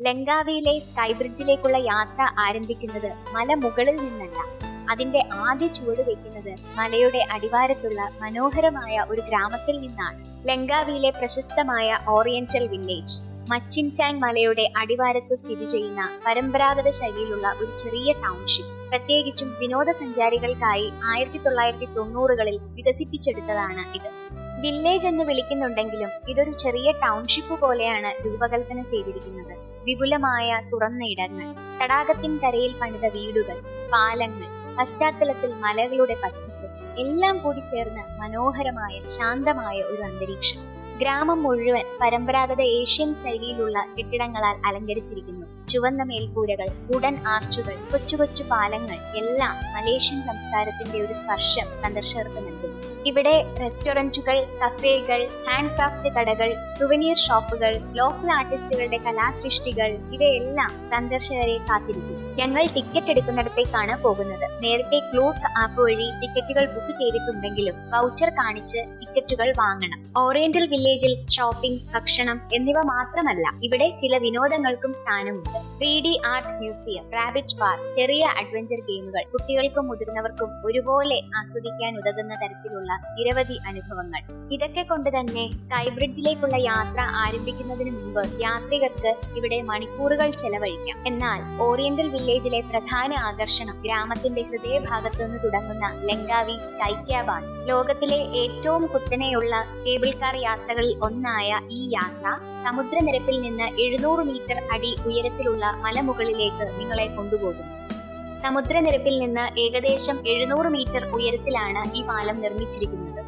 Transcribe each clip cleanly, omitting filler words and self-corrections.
ലങ്കാവിയിലെ sky ബ്രിഡ്ജിലേക്കുള്ള യാത്ര ആരംഭിക്കുന്നത് മലമുകളിൽ നിന്നല്ല. അതിന്റെ ആദ്യ ചുവട് വെക്കുന്നത് മലയുടെ അടിവാരത്തുള്ള മനോഹരമായ ഒരു ഗ്രാമത്തിൽ നിന്നാണ്. ലങ്കാവിയിലെ പ്രശസ്തമായ ഓറിയന്റൽ വില്ലേജ് മച്ചിൻചാങ് മലയുടെ അടിവാരത്തു സ്ഥിതി ചെയ്യുന്ന പരമ്പരാഗത ശൈലിയിലുള്ള ഒരു ചെറിയ ടൗൺഷിപ്പ്. പ്രത്യേകിച്ചും വിനോദസഞ്ചാരികൾക്കായി 1990കളിൽ വികസിപ്പിച്ചെടുത്തതാണ് ഇത്. വില്ലേജ് എന്ന് വിളിക്കുന്നുണ്ടെങ്കിലും ഇതൊരു ചെറിയ ടൗൺഷിപ്പ് പോലെയാണ് രൂപകൽപ്പന ചെയ്തിരിക്കുന്നത്. വിപുലമായ തുറന്ന ഇടങ്ങൾ, തടാകത്തിൻ കരയിൽ പണിത വീടുകൾ, പാലങ്ങൾ, പശ്ചാത്തലത്തിൽ മലകളുടെ പച്ചപ്പ്, എല്ലാം കൂടി ചേർന്ന് മനോഹരമായ ശാന്തമായ ഒരു അന്തരീക്ഷം. ഗ്രാമം മുഴുവൻ പരമ്പരാഗത ഏഷ്യൻ ശൈലിയിലുള്ള കെട്ടിടങ്ങളാൽ അലങ്കരിച്ചിരിക്കുന്നു. ചുവന്ന മേൽക്കൂരകൾ, ഉടൻ ആർച്ചുകൾ, കൊച്ചു കൊച്ചു പാലങ്ങൾ എല്ലാം മലേഷ്യൻ സംസ്കാരത്തിന്റെ ഒരു സ്പർശം സന്ദർശകർക്ക് നൽകുന്നു. ഇവിടെ റെസ്റ്റോറന്റുകൾ, കഫേകൾ, ഹാൻഡ് ക്രാഫ്റ്റ് കടകൾ, സുവനീർ ഷോപ്പുകൾ, ലോക്കൽ ആർട്ടിസ്റ്റുകളുടെ കലാസൃഷ്ടികൾ ഇവയെല്ലാം സന്ദർശകരെ കാത്തിരിക്കും. ഞങ്ങൾ ടിക്കറ്റ് എടുക്കുന്നിടത്തേക്കാണ് പോകുന്നത്. നേരത്തെ ക്ലൂക്ക് ആപ്പ് വഴി ടിക്കറ്റുകൾ ബുക്ക് ചെയ്തിട്ടുണ്ടെങ്കിലും വൗച്ചർ കാണിച്ച് ടിക്കറ്റുകൾ വാങ്ങണം. ഓറിയന്റൽ വില്ലേജിൽ ഷോപ്പിംഗ്, ഭക്ഷണം എന്നിവ മാത്രമല്ല, ഇവിടെ ചില വിനോദങ്ങൾക്കും സ്ഥാനമുണ്ട്. 3D art museum, rabbit park, ചെറിയ അഡ്വഞ്ചർ ഗെയിമുകൾ, കുട്ടികൾക്കും മുതിർന്നവർക്കും ഒരുപോലെ ആസ്വദിക്കാൻ ഉതകുന്ന തരത്തിലുള്ള നിരവധി അനുഭവങ്ങൾ. ഇതൊക്കെ കൊണ്ട് തന്നെ സ്കൈ ബ്രിഡ്ജിലേക്കുള്ള യാത്ര ആരംഭിക്കുന്നതിന് മുമ്പ് യാത്രികർക്ക് ഇവിടെ മണിക്കൂറുകൾ ചെലവഴിക്കാം. എന്നാൽ ഓറിയന്റൽ വില്ലേജിലെ പ്രധാന ആകർഷണം ഗ്രാമത്തിന്റെ ഹൃദയഭാഗത്തു നിന്ന് തുടങ്ങുന്ന ലങ്കാവി സ്കൈ ക്യാബാണ്. ലോകത്തിലെ ഏറ്റവും കുത്തനെയുള്ള കേബിൾ കാർ യാത്രകളിൽ ഒന്നായ ഈ യാത്ര സമുദ്രനിരപ്പിൽ നിന്ന് 700 മീറ്റർ അടി ഉയരത്തിലുള്ള മലമുകളിലേക്ക് നിങ്ങളെ കൊണ്ടുപോകും. സമുദ്രനിരപ്പിൽ നിന്ന് ഏകദേശം 700 മീറ്റർ ഉയരത്തിലാണ് ഈ പാലം നിർമ്മിച്ചിരിക്കുന്നത്.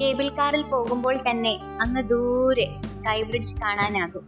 കേബിൾ കാറിൽ പോകുമ്പോൾ തന്നെ അങ്ങ് ദൂരെ സ്കൈ ബ്രിഡ്ജ് കാണാനാകും.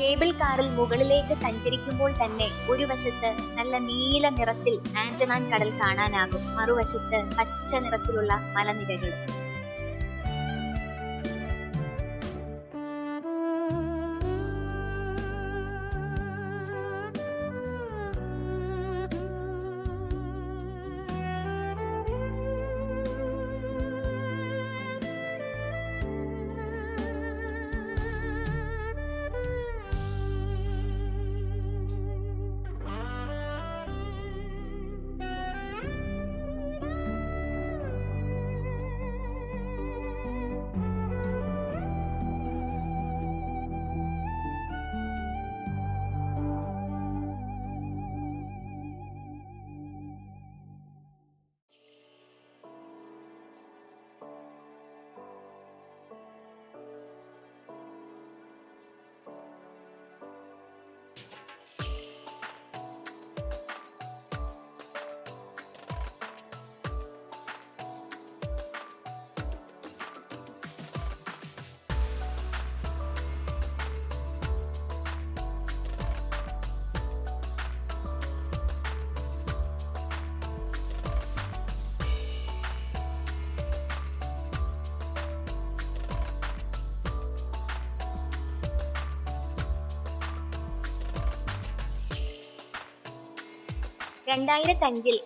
കേബിൾ കാറിൽ മുകളിലേക്ക് സഞ്ചരിക്കുമ്പോൾ തന്നെ ഒരു വശത്ത് നല്ല നീല നിറത്തിൽ ആൻഡമാൻ കടൽ കാണാനാകും, മറുവശത്ത് പച്ച നിറത്തിലുള്ള മലനിരകൾ.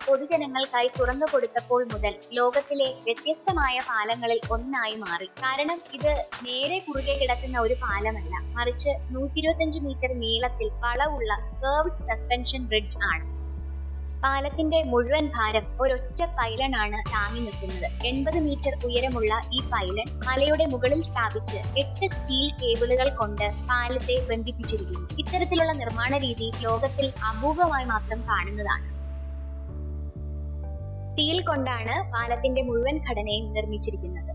പൊതുജനങ്ങൾക്കായി തുറന്നു കൊടുത്തപ്പോൾ മുതൽ ലോകത്തിലെ വ്യത്യസ്തമായ പാലങ്ങളിൽ ഒന്നായി മാറി. കാരണം ഇത് നേരെ കുറുകെ കിടക്കുന്ന ഒരു പാലമല്ല, മറിച്ച് 125 മീറ്റർ നീളത്തിൽ വളവുള്ള കർവ്ഡ് സസ്പെൻഷൻ ബ്രിഡ്ജ് ആണ്. പാലത്തിന്റെ മുഴുവൻ ഭാരം ഒരൊറ്റ പൈലണാണ് താങ്ങി നിൽക്കുന്നത്. 80 മീറ്റർ ഉയരമുള്ള ഈ പൈലൺ മലയുടെ മുകളിൽ സ്ഥാപിച്ച് 8 സ്റ്റീൽ കേബിളുകൾ കൊണ്ട് പാലത്തെ ബന്ധിപ്പിച്ചിരിക്കുന്നു. ഇത്തരത്തിലുള്ള നിർമ്മാണ രീതി ലോകത്തിൽ അപൂർവമായി മാത്രം കാണുന്നതാണ്. സ്റ്റീൽ കൊണ്ടാണ് പാലത്തിന്റെ മുഴുവൻ ഘടനയും നിർമ്മിച്ചിരിക്കുന്നത്.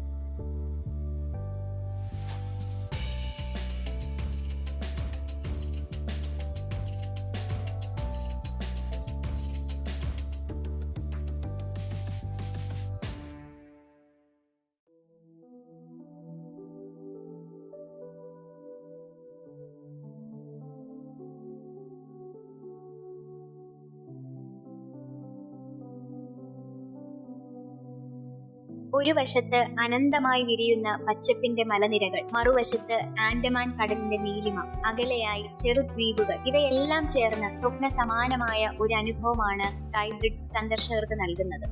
ഒരു വശത്ത് അനന്തമായി വിരിയുന്ന പച്ചപ്പിന്റെ മലനിരകൾ, മറുവശത്ത് ആൻഡമാൻ കടലിന്റെ നീലിമ, അകലെയായി ചെറുദ്വീപുകൾ. ഇവയെല്ലാം ചേർന്ന് സ്വപ്ന സമാനമായ ഒരു അനുഭവമാണ് സ്കൈ ബ്രിഡ്ജ് സന്ദർശകർക്ക് നൽകുന്നത്.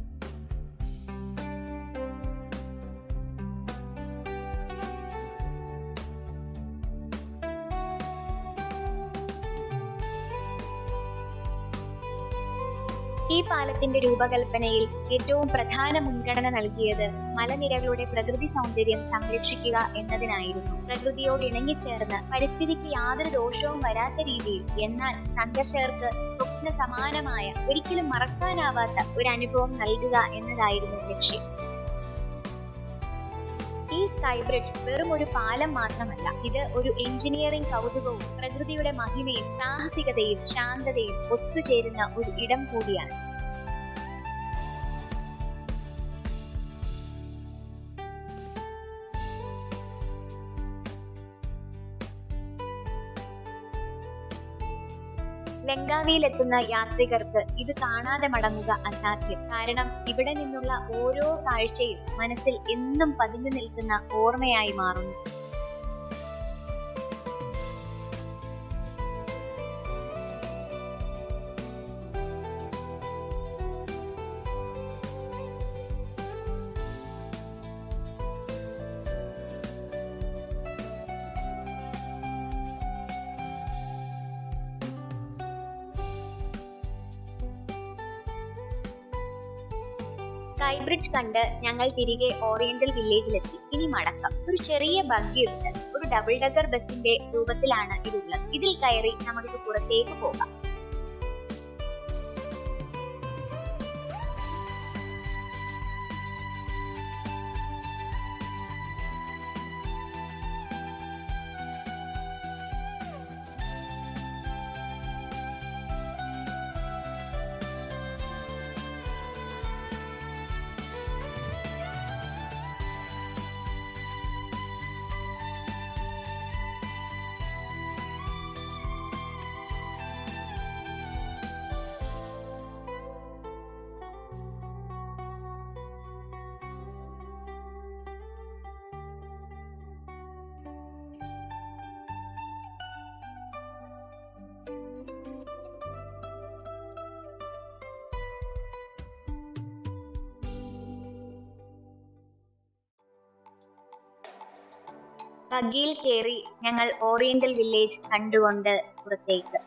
ഈ പാലത്തിന്റെ രൂപകൽപ്പനയിൽ ഏറ്റവും പ്രധാന മുൻഗണന നൽകിയത് മലനിരകളുടെ പ്രകൃതി സൗന്ദര്യം സംരക്ഷിക്കുക എന്നതിനായിരുന്നു. പ്രകൃതിയോട് ഇണങ്ങിച്ചേർന്ന് പരിസ്ഥിതിക്ക് യാതൊരു ദോഷവും വരാത്ത രീതിയിൽ, എന്നാൽ സന്ദർശകർക്ക് സ്വപ്ന സമാനമായ, ഒരിക്കലും മറക്കാനാവാത്ത ഒരു അനുഭവം നൽകുക എന്നതായിരുന്നു ലക്ഷ്യം. ഈ സ്കൈ ബ്രിഡ്ജ് വെറും ഒരു പാലം മാത്രമല്ല, ഇത് ഒരു എഞ്ചിനീയറിംഗ് കൗതുകവും പ്രകൃതിയുടെ മഹിമയും സാഹസികതയും ശാന്തതയും ഒത്തുചേരുന്ന ഒരു ഇടം കൂടിയാണ്. ലങ്കാവിയിലെത്തുന്ന യാത്രികർക്ക് ഇത് കാണാതെ മടങ്ങുക അസാധ്യം. കാരണം ഇവിടെ നിന്നുള്ള ഓരോ കാഴ്ചയും മനസ്സിൽ എന്നും പതിഞ്ഞു നിൽക്കുന്ന ഓർമ്മയായി മാറുന്നു. സ്കൈ ബ്രിഡ്ജ് കണ്ട് ഞങ്ങൾ തിരികെ ഓറിയന്റൽ വില്ലേജിലെത്തി. ഇനി മടക്കം. ഒരു ചെറിയ ബഗ്ഗിയുണ്ട്. ഒരു ഡബിൾ ഡക്കർ ബസിന്റെ രൂപത്തിലാണ് ഇതുള്ളത്. ഇതിൽ കയറി നമുക്ക് പുറത്തേക്ക് പോകാം. ബഗ്ഗിയിൽ കയറി ഞങ്ങൾ ഓറിയന്റൽ വില്ലേജ് കണ്ടുകൊണ്ട് പുറത്തേക്ക്.